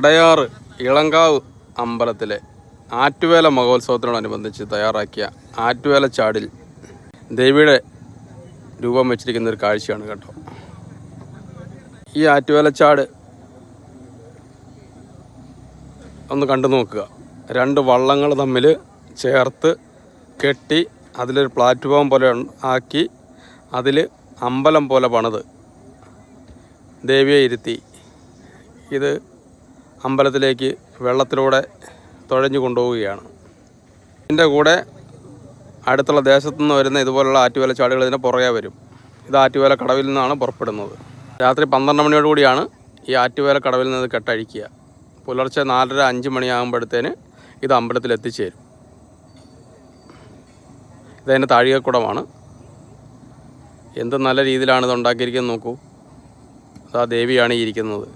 അടയാറ് ഇളങ്കാവ് അമ്പലത്തിലെ ആറ്റുവേല മഹോത്സവത്തിനോടനുബന്ധിച്ച് തയ്യാറാക്കിയ ആറ്റുവേല ചാടിൽ ദേവിയുടെ രൂപം വെച്ചിരിക്കുന്ന ഒരു കാഴ്ചയാണ് കേട്ടോ. ഈ ആറ്റുവേലച്ചാട് ഒന്ന് കണ്ടു നോക്കുക. രണ്ട് വള്ളങ്ങൾ തമ്മിൽ ചേർത്ത് കെട്ടി അതിലൊരു പ്ലാറ്റ്ഫോം പോലെ ആക്കി അതിൽ അമ്പലം പോലെ പണിത് ദേവിയെ ഇരുത്തി ഇത് അമ്പലത്തിലേക്ക് വെള്ളത്തിലൂടെ തുഴഞ്ഞു കൊണ്ടുപോവുകയാണ്. ഇതിൻ്റെ കൂടെ അടുത്തുള്ള ദേശത്തുനിന്ന് വരുന്ന ഇതുപോലുള്ള ആറ്റുവേല ചാടുകൾ ഇതിന് പുറകെ വരും. ഇത് ആറ്റുവേല കടവിൽ നിന്നാണ് പുറപ്പെടുന്നത്. രാത്രി 12 മണിയോടുകൂടിയാണ് ഈ ആറ്റുവേല കടവിൽ നിന്ന് കെട്ടഴിക്കുക. പുലർച്ചെ 4:30-5 മണിയാകുമ്പോഴത്തേന് ഇത് അമ്പലത്തിൽ എത്തിച്ചേരും. ഇതതിൻ്റെ താഴികക്കുടമാണ്. എന്ത് നല്ല രീതിയിലാണ് ഇത് ഉണ്ടാക്കിയിരിക്കുന്നത് നോക്കൂ. അതാ ദേവിയാണ് ഈ ഇരിക്കുന്നത്.